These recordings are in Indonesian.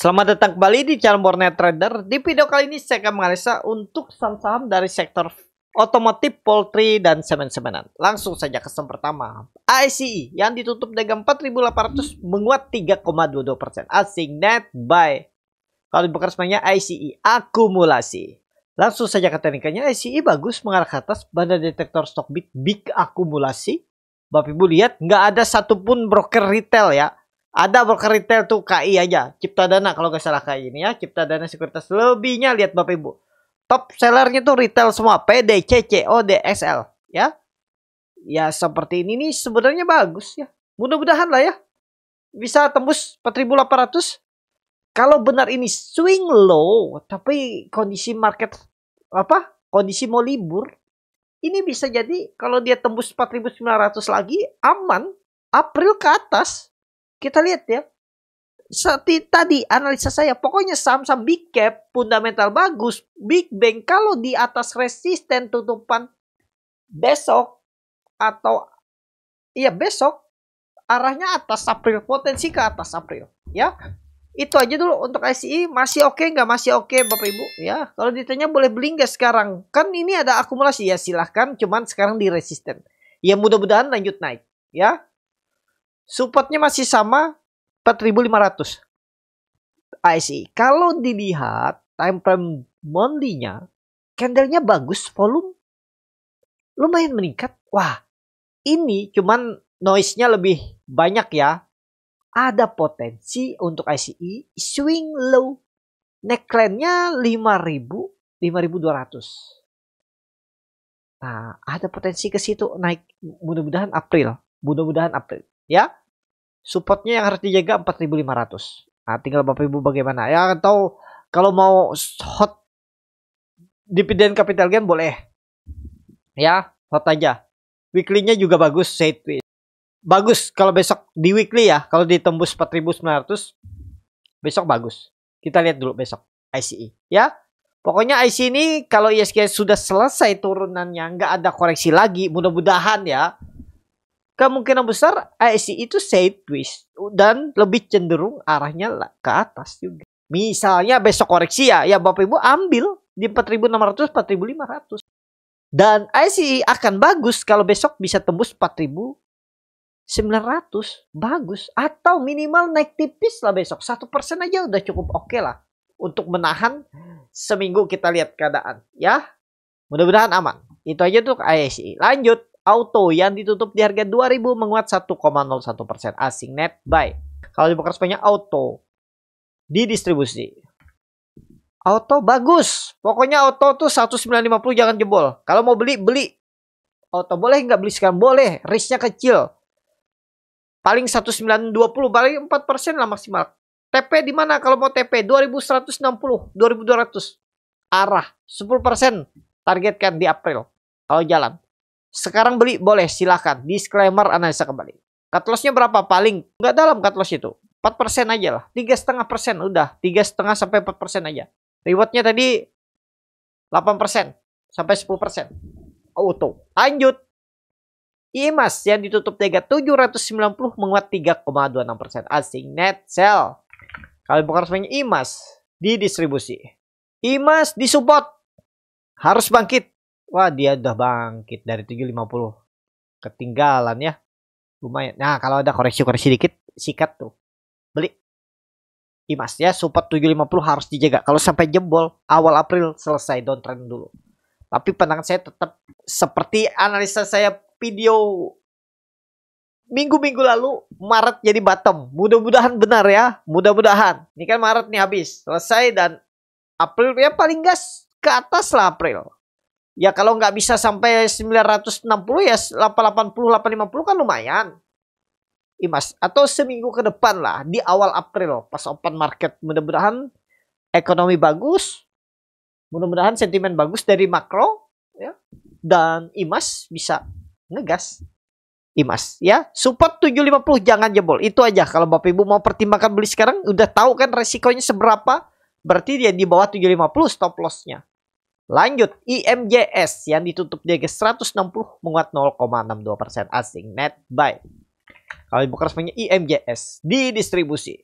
Selamat datang kembali di channel Bornet Trader. Di video kali ini saya akan menganalisa untuk saham-saham dari sektor otomotif, poultry, dan semen-semenan. Langsung saja ke saham pertama. ICE yang ditutup dagang 4.800 menguat 3,22%. Asing net buy. Kalau dibuka resminya ICE akumulasi. Langsung saja ke teknikannya. ICE bagus mengarah ke atas. Banda detektor stok big akumulasi. Bapak Ibu lihat nggak ada satupun broker retail ya. Ada broker retail tuh KI aja. Cipta Dana kalau nggak salah kayak ini ya. Cipta Dana Sekuritas. Lebihnya lihat Bapak Ibu. Top sellernya tuh retail semua. PD, CC, OD, SL. Ya. Ya seperti ini nih sebenarnya bagus ya. Mudah-mudahan lah ya. Bisa tembus 4.800. Kalau benar ini swing low. Tapi kondisi market kondisi mau libur. Ini bisa jadi kalau dia tembus 4.900 lagi aman. April ke atas. Kita lihat ya. Seperti tadi analisa saya. Pokoknya saham-saham big cap. Fundamental bagus. Big bank. Kalau di atas resisten tutupan. Besok. Atau. Iya besok. Arahnya atas April. Potensi ke atas April. Ya. Itu aja dulu untuk ICE. Masih oke nggak? Masih oke Bapak Ibu. Ya. Kalau ditanya boleh beli nggak sekarang? Kan ini ada akumulasi. Ya silahkan. Cuman sekarang di resisten. Ya mudah-mudahan lanjut naik. Ya. Supportnya masih sama 4.500 ICE. Kalau dilihat time frame monthly-nya, candlenya bagus, volume lumayan meningkat. Wah, ini cuman noise-nya lebih banyak ya. Ada potensi untuk ICE swing low. Neckline-nya 5.000, 5.200. Nah, ada potensi ke situ naik. Mudah-mudahan April. Ya. Supportnya yang harus dijaga 4.500. Nah, tinggal Bapak Ibu bagaimana. Ya, atau kalau mau hot dividend capital gain boleh. Ya, hot aja. Weekly-nya juga bagus. Bagus kalau besok di weekly ya. Kalau ditembus 4.900 besok bagus. Kita lihat dulu besok ICE. Ya. Pokoknya ICE ini kalau ISG sudah selesai turunannya, nggak ada koreksi lagi. Mudah-mudahan ya. Kemungkinan besar ICE itu sideways dan lebih cenderung arahnya ke atas juga. Misalnya besok koreksi ya Bapak Ibu ambil di 4.600, 4.500. Dan ICE akan bagus kalau besok bisa tembus 4.900. Bagus. Atau minimal naik tipis lah besok. 1% aja udah cukup oke lah. Untuk menahan seminggu kita lihat keadaan. Ya. Mudah-mudahan aman. Itu aja tuh ICE. Lanjut. Auto yang ditutup di harga 2.000 menguat 1,01%. Asing net buy. Kalau dibuka resminya auto di distribusi. Auto bagus. Pokoknya auto tuh 1950 jangan jebol. Kalau mau beli, beli. Auto boleh nggak beli sekarang? Boleh. Risknya kecil. Paling 1920, paling 4% lah maksimal. TP di mana kalau mau TP? 2160, 2200. Arah 10%. Targetkan di April. Kalau jalan. Sekarang beli boleh silahkan. Disclaimer analisa kembali. Cut loss-nya berapa? Paling nggak dalam cut loss itu. 4% aja lah. 3,5% udah. 3,5 sampai 4% aja. Rewardnya tadi 8% sampai 10%. Auto. Lanjut. IMAS yang ditutup harga 790 menguat 3,26%. Asing net sell. Kalau bukan resminya IMAS di distribusi. IMAS di support. Harus bangkit. Wah, dia udah bangkit dari 750. Ketinggalan ya. Lumayan. Nah, kalau ada koreksi-koreksi dikit, sikat tuh. Beli. IMAS ya, support 750 harus dijaga. Kalau sampai jebol, awal April selesai downtrend dulu. Tapi pandangan saya tetap seperti analisa saya video minggu-minggu lalu, Maret jadi bottom. Mudah-mudahan benar ya. Mudah-mudahan. Ini kan Maret nih habis. Selesai dan April ya paling gas ke atas lah April. Ya kalau nggak bisa sampai 960 ya 880, 850 kan lumayan. IMAS. Atau seminggu ke depan lah. Di awal April. Pas open market. Mudah-mudahan ekonomi bagus. Mudah-mudahan sentimen bagus dari makro. Ya. Dan IMAS bisa ngegas. IMAS. Ya. Support 750 jangan jebol. Itu aja. Kalau Bapak Ibu mau pertimbangkan beli sekarang. Udah tahu kan resikonya seberapa. Berarti dia di bawah 750 stop loss-nya. Lanjut, IMJS yang ditutup di harga 160 menguat 0,62%. Asing net buy. Kalau dibuka resminya IMJS di distribusi.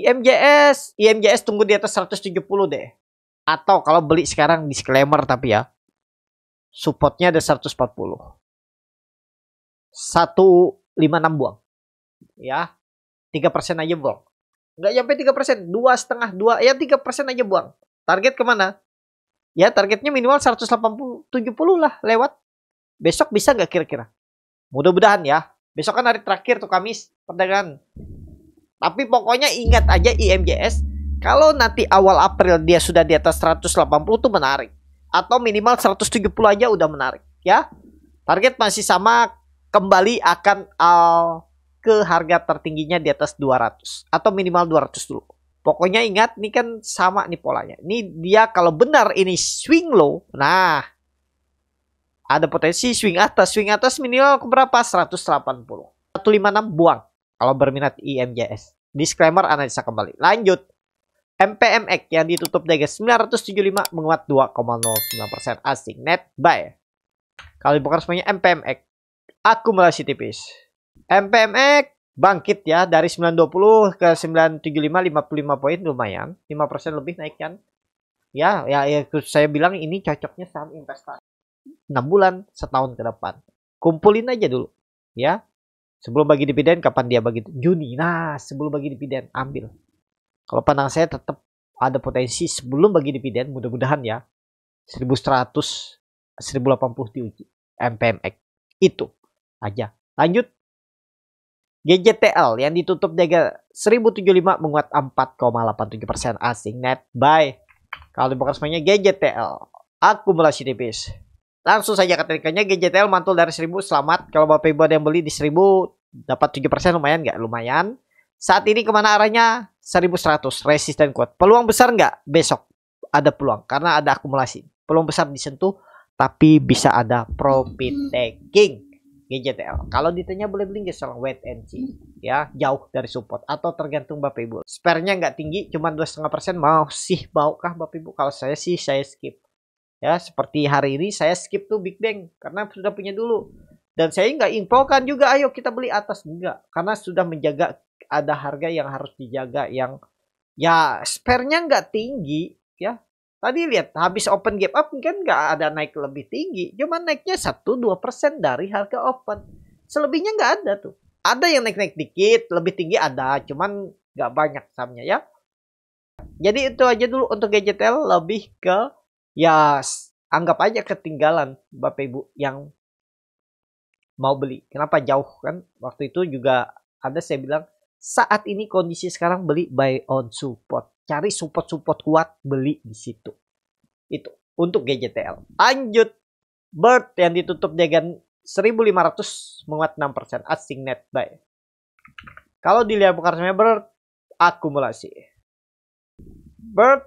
IMJS tunggu di atas 170 deh. Atau kalau beli sekarang disclaimer tapi ya, supportnya ada 140. 156 buang. Ya, 3% aja buang. Nggak nyampe 3%, 2,5, 2, ya 3% aja buang. Target kemana? Ya targetnya minimal 180, 70 lah lewat. Besok bisa nggak kira-kira? Mudah-mudahan ya. Besok kan hari terakhir tuh Kamis perdagangan. Tapi pokoknya ingat aja IMJS. Kalau nanti awal April dia sudah di atas 180 tuh menarik. Atau minimal 170 aja udah menarik. Ya. Target masih sama. Kembali akan ke harga tertingginya di atas 200. Atau minimal 200 dulu. Pokoknya ingat, ini kan sama nih polanya. Ini dia kalau benar ini swing low. Nah, ada potensi swing atas minimal ke berapa? 180. 156 buang. Kalau berminat IMJS. Disclaimer analisa kembali. Lanjut. MPMX yang ditutup di 975 menguat 2,09% asing. Net buy. Kalau dibuka semuanya MPMX. Akumulasi tipis. MPMX bangkit ya dari 920 ke 975, 55 poin lumayan. 5% lebih naik kan. Ya, saya bilang ini cocoknya saham investasi. 6 bulan, setahun ke depan. Kumpulin aja dulu. Ya. Sebelum bagi dividen, kapan dia bagi? Juni. Nah, sebelum bagi dividen, ambil. Kalau pandangan saya tetap ada potensi sebelum bagi dividen, mudah-mudahan ya. 1100, 1080 diuji. MPMX. Itu aja. Lanjut. GJTL yang ditutup di 1075 menguat 4,87% asing. Net buy. Kalau dibuka semuanya GJTL. Akumulasi tipis. Langsung saja ketikanya GJTL mantul dari 1000. Selamat. Kalau Bapak Ibu ada yang beli di 1000 dapat 7% lumayan nggak? Lumayan. Saat ini kemana arahnya? 1100. Resisten kuat. Peluang besar nggak? Besok ada peluang. Karena ada akumulasi. Peluang besar disentuh. Tapi bisa ada profit taking. GJTL. Kalau ditanya boleh beli nggak? Selang wait and see. Ya, jauh dari support. Atau tergantung Bapak Ibu. Spare-nya nggak tinggi. Cuma 2,5%. Maukah Bapak Ibu? Kalau saya sih saya skip. Ya, seperti hari ini saya skip tuh Big Bang karena sudah punya dulu. Dan saya nggak infokan juga ayo kita beli atas, enggak. Karena sudah menjaga ada harga yang harus dijaga yang ya spare-nya nggak tinggi ya. Tadi lihat habis open gap up kan nggak ada naik lebih tinggi. Cuma naiknya 1-2% dari harga open. Selebihnya nggak ada tuh. Ada yang naik-naik dikit, lebih tinggi ada. Cuman nggak banyak sahamnya ya. Jadi itu aja dulu untuk GJTL, lebih ke ya anggap aja ketinggalan Bapak Ibu yang mau beli. Kenapa jauh kan? Waktu itu juga ada saya bilang saat ini kondisi sekarang beli buy on support. Cari support-support kuat, beli di situ. Itu untuk GJTL. Lanjut. Bird yang ditutup dengan 1500 menguat 6% asing net buy. Kalau dilihat bukan Bird akumulasi. Bird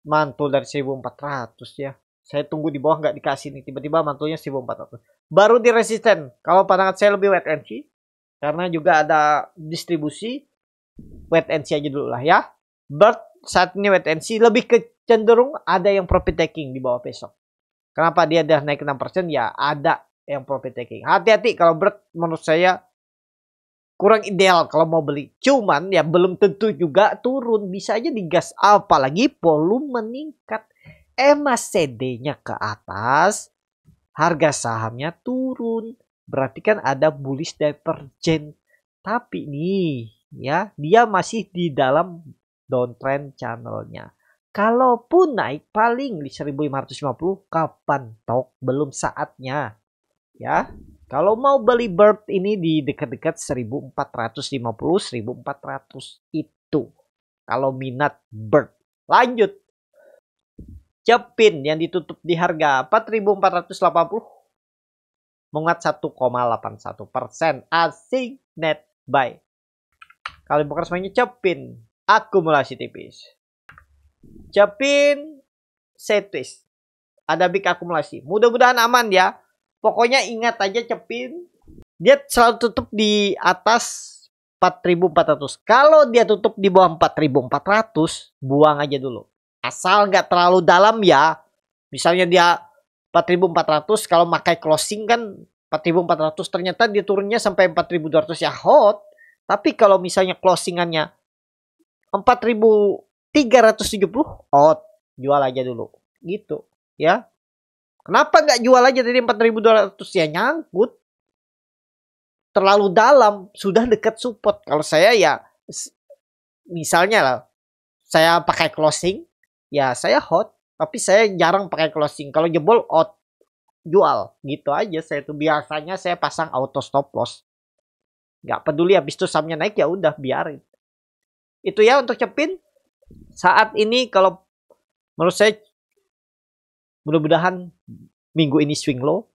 mantul dari 1400 ya. Saya tunggu di bawah nggak dikasih nih. Tiba-tiba mantulnya 1400. Baru di resisten. Kalau pandangan saya lebih wait and see. Karena juga ada distribusi. Wait and see aja dulu lah ya. Bird saat ini wait and see. Lebih ke cenderung ada yang profit taking di bawah besok. Kenapa dia udah naik 6%? Ya ada yang profit taking. Hati-hati kalau Bird menurut saya kurang ideal kalau mau beli. Cuman ya belum tentu juga turun. Bisa aja digas. Apalagi volume meningkat. MACD-nya ke atas. Harga sahamnya turun. Berarti kan ada bullish divergence. Tapi nih ya dia masih di dalam downtrend channelnya. Kalaupun naik paling di 1550 kapan tok? Belum saatnya. Ya. Kalau mau beli Bird ini di dekat-dekat 1450, 1400 itu. Kalau minat Bird. Lanjut. Cepin yang ditutup di harga 4480 menguat 1,81% asing net buy. Kalau bukan semuanya Cepin akumulasi tipis. Cepin setis. Ada big akumulasi. Mudah-mudahan aman ya. Pokoknya ingat aja Cepin, dia selalu tutup di atas 4.400. Kalau dia tutup di bawah 4.400, buang aja dulu. Asal nggak terlalu dalam ya. Misalnya dia 4.400, kalau pakai closing kan 4.400, ternyata dia turunnya sampai 4.200 ya hot. Tapi kalau misalnya closingannya 4.370, out, jual aja dulu gitu ya. Kenapa nggak jual aja dari 4.200? Ya nyangkut terlalu dalam, sudah dekat support. Kalau saya ya misalnya lah, saya pakai closing, ya saya hot, tapi saya jarang pakai closing. Kalau jebol out, jual gitu aja. Saya tuh biasanya saya pasang auto stop loss, nggak peduli habis itu sahamnya naik, ya udah biarin. Itu ya untuk Cepin saat ini. Kalau menurut saya mudah-mudahan minggu ini swing low.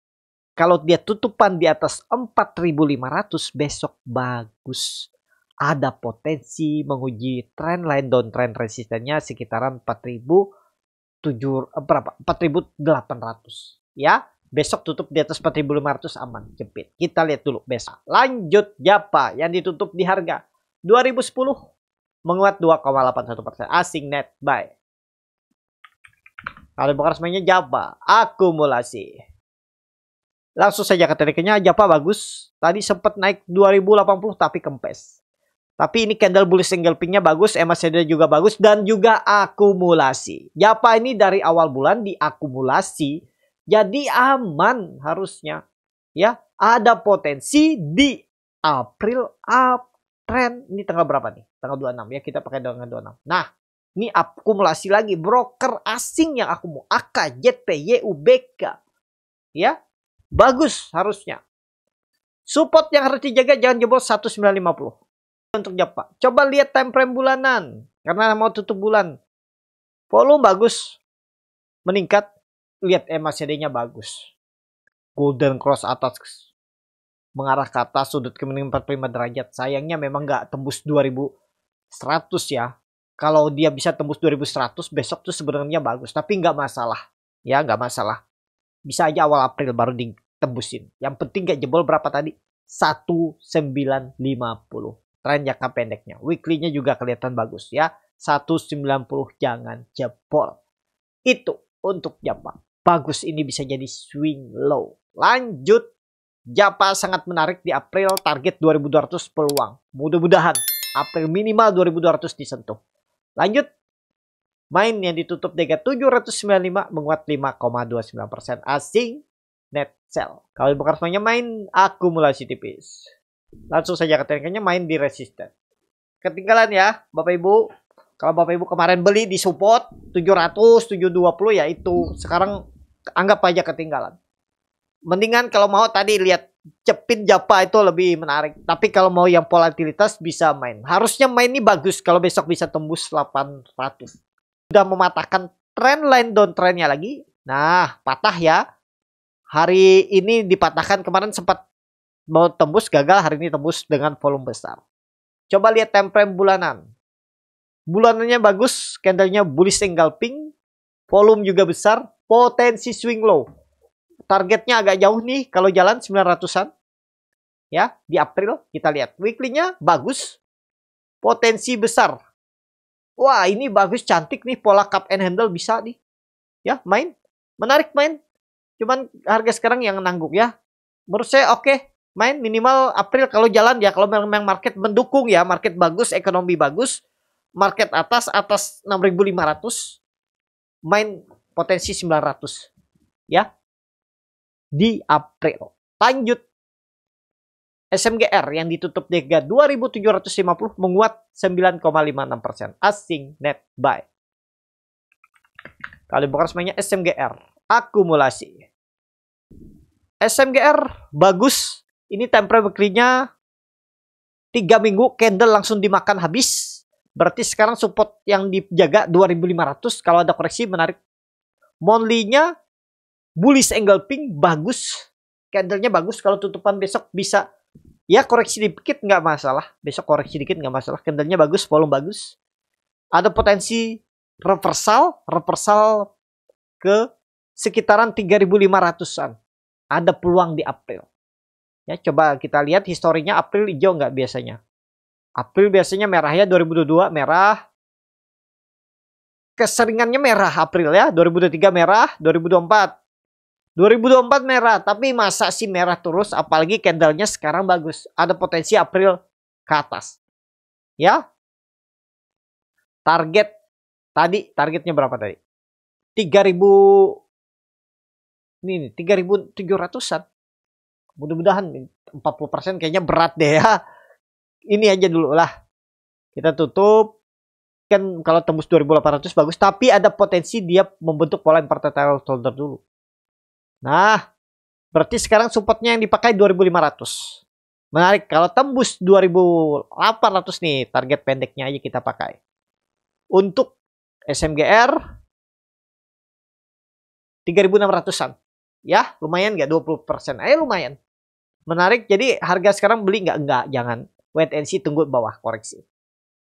Kalau dia tutupan di atas 4.500 besok bagus. Ada potensi menguji trend line downtrend resistennya sekitaran 4.800 ya. Besok tutup di atas 4.500 aman jepit. Kita lihat dulu besok. Lanjut Japa yang ditutup di harga 2010 menguat 2,81%. Asing net buy. Kalau bukan semuanya Japa akumulasi. Langsung saja ke tekniknya. Japa bagus. Tadi sempat naik 2080 tapi kempes. Tapi ini candle bullish engulfingnya bagus. MACD juga bagus. Dan juga akumulasi. Japa ini dari awal bulan diakumulasi. Jadi aman harusnya. Ya, ada potensi di April uptrend. Ini tanggal berapa nih? Tanggal 26 ya. Kita pakai tanggal 26. Nah, ini akumulasi lagi. Broker asing yang aku mau. AK, JP, YUBK. Ya. Bagus harusnya. Support yang harus dijaga jangan jebol 1950. Untuk Japa. Coba lihat time frame bulanan. Karena mau tutup bulan. Volume bagus. Meningkat. Lihat MACD-nya bagus. Golden cross atas. Mengarah ke atas. Sudut kemiringan 45 derajat. Sayangnya memang nggak tembus 2100 ya. Kalau dia bisa tembus 2100. Besok tuh sebenarnya bagus. Tapi nggak masalah. Ya nggak masalah. Bisa aja awal April baru ditembusin. Yang penting gak jebol berapa tadi? 1950. Tren jangka pendeknya. Weekly-nya juga kelihatan bagus ya. 190 jangan jebol. Itu untuk Japa. Bagus, ini bisa jadi swing low. Lanjut. Japa sangat menarik di April. Target 2200 peluang. Mudah-mudahan April minimal 2200 disentuh. Lanjut. Main yang ditutup dengan 795 menguat 5,29%. Asing net sell. Kalau bukan semuanya main akumulasi tipis. Langsung saja ke tekniknya main di resisten. Ketinggalan ya Bapak Ibu. Kalau Bapak Ibu kemarin beli di support 700, 720 ya itu. Sekarang anggap aja ketinggalan. Mendingan kalau mau tadi lihat Cepin Japa itu lebih menarik. Tapi kalau mau yang volatilitas bisa main. Harusnya main ini bagus kalau besok bisa tembus 800. Sudah mematahkan trend line downtrendnya lagi. Nah, patah ya. Hari ini dipatahkan. Kemarin sempat mau tembus, gagal. Hari ini tembus dengan volume besar. Coba lihat time frame bulanan. Bulanannya bagus. Candlenya bullish engulfing. Volume juga besar. Potensi swing low. Targetnya agak jauh nih. Kalau jalan 900-an. Ya, di April. Kita lihat. Weekly-nya bagus. Potensi besar. Wah, ini bagus, cantik nih. Pola cup and handle bisa nih. Ya, main. Menarik main. Cuman harga sekarang yang nangguk ya. Menurut saya oke. Main minimal April kalau jalan ya. Kalau memang market mendukung ya. Market bagus, ekonomi bagus. Market atas 6.500. Main potensi 900. Ya. Di April. Lanjut. SMGR yang ditutup di harga 2.750 menguat 9,56%. Asing net buy. Kalau bukan semuanya SMGR. Akumulasi. SMGR bagus. Ini time frame weekly-nya 3 minggu. Candle langsung dimakan habis. Berarti sekarang support yang dijaga 2.500. Kalau ada koreksi menarik. Monthly-nya bullish engulfing bagus. Candlenya bagus. Kalau tutupan besok bisa. Ya koreksi dikit nggak masalah. Besok koreksi dikit nggak masalah. Candlenya bagus, volume bagus. Ada potensi reversal. Reversal ke sekitaran 3.500-an. Ada peluang di April. Ya coba kita lihat historinya April hijau nggak biasanya. April biasanya merah ya. 2022 merah. Keseringannya merah April ya. 2023 merah. 2024 merah, tapi masa sih merah terus, apalagi candlenya sekarang bagus. Ada potensi April ke atas. Ya. targetnya berapa tadi? 3.000 ini 3.700-an. Mudah-mudahan 40% kayaknya berat deh ya. Ini aja dulu lah. Kita tutup. Kan kalau tembus 2.800 bagus. Tapi ada potensi dia membentuk pola inverted shoulder dulu. Nah, berarti sekarang supportnya yang dipakai 2.500. Menarik. Kalau tembus 2.800 nih. Target pendeknya aja kita pakai. Untuk SMGR 3.600-an. Ya, lumayan nggak 20%? Lumayan. Menarik. Jadi harga sekarang beli nggak? Enggak, jangan. Wait and see, tunggu bawah koreksi.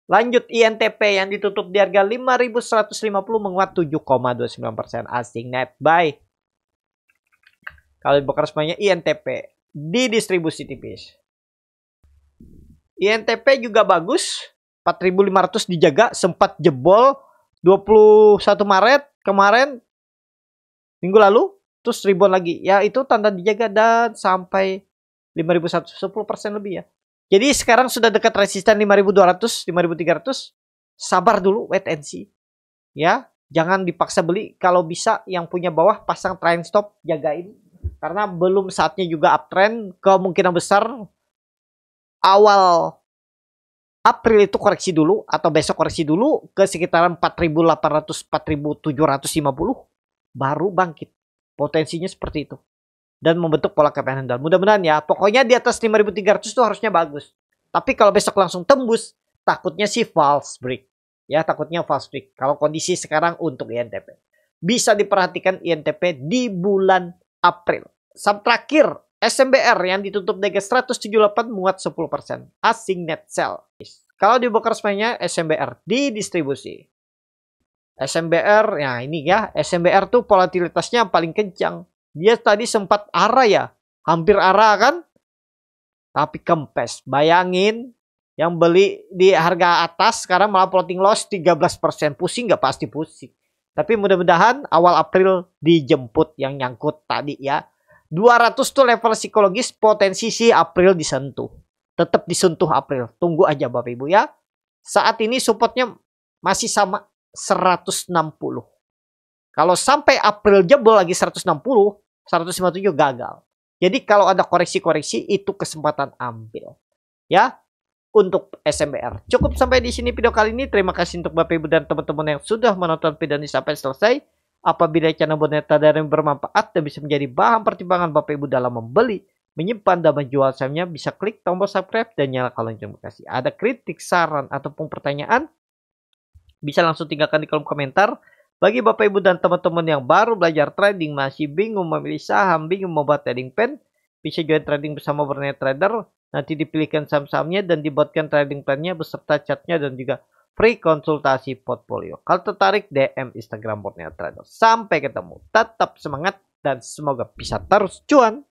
Lanjut INTP yang ditutup di harga 5.150 menguat 7,29%. Asing net buy. Kalau dibongkar semuanya INTP di distribusi tipis. INTP juga bagus. 4.500 dijaga, sempat jebol 21 Maret kemarin minggu lalu. Terus rebound lagi. Ya itu tanda dijaga dan sampai 5.100, 10% lebih ya. Jadi sekarang sudah dekat resisten 5.200, 5.300. Sabar dulu, wait and see. Ya, jangan dipaksa beli. Kalau bisa yang punya bawah pasang trend stop, jagain. Karena belum saatnya juga uptrend. Kemungkinan besar awal April itu koreksi dulu atau besok koreksi dulu ke sekitaran 4.800, 4.750 baru bangkit. Potensinya seperti itu. Dan membentuk pola KPN handal. Mudah-mudahan ya. Pokoknya di atas 5.300 itu harusnya bagus. Tapi kalau besok langsung tembus, takutnya sih false break. Ya, takutnya false break. Kalau kondisi sekarang untuk INTP. Bisa diperhatikan INTP di bulan April. Saham terakhir, SMBR yang ditutup di 178 menguat 10%. Asing net sell. Kalau dibongkar semuanya SMBR di distribusi. SMBR, ya ini ya. SMBR tuh volatilitasnya paling kencang. Dia tadi sempat arah ya. Hampir arah kan. Tapi kempes. Bayangin. Yang beli di harga atas sekarang malah floating loss 13%. Pusing nggak? Pasti pusing. Tapi mudah-mudahan awal April dijemput yang nyangkut tadi ya. 200 tuh level psikologis potensi si April disentuh. Tetap disentuh April. Tunggu aja Bapak Ibu ya. Saat ini supportnya masih sama 160. Kalau sampai April jebol lagi 160, 157 gagal. Jadi kalau ada koreksi-koreksi itu kesempatan ambil. Ya, untuk SMBR. Cukup sampai di sini video kali ini. Terima kasih untuk Bapak Ibu dan teman-teman yang sudah menonton video ini sampai selesai. Apabila channel Boneta dari yang bermanfaat dan bisa menjadi bahan pertimbangan Bapak Ibu dalam membeli, menyimpan dan menjual sahamnya, bisa klik tombol subscribe dan nyalakan lonceng notifikasi. Ada kritik, saran ataupun pertanyaan, bisa langsung tinggalkan di kolom komentar. Bagi Bapak Ibu dan teman-teman yang baru belajar trading, masih bingung memilih saham, bingung membuat trading plan, bisa join trading bersama Borneo Trader. Nanti dipilihkan saham-sahamnya dan dibuatkan trading plan-nya beserta chatnya dan juga free konsultasi portfolio. Kalau tertarik, DM Instagram Borneo Trader. Sampai ketemu. Tetap semangat dan semoga bisa terus cuan.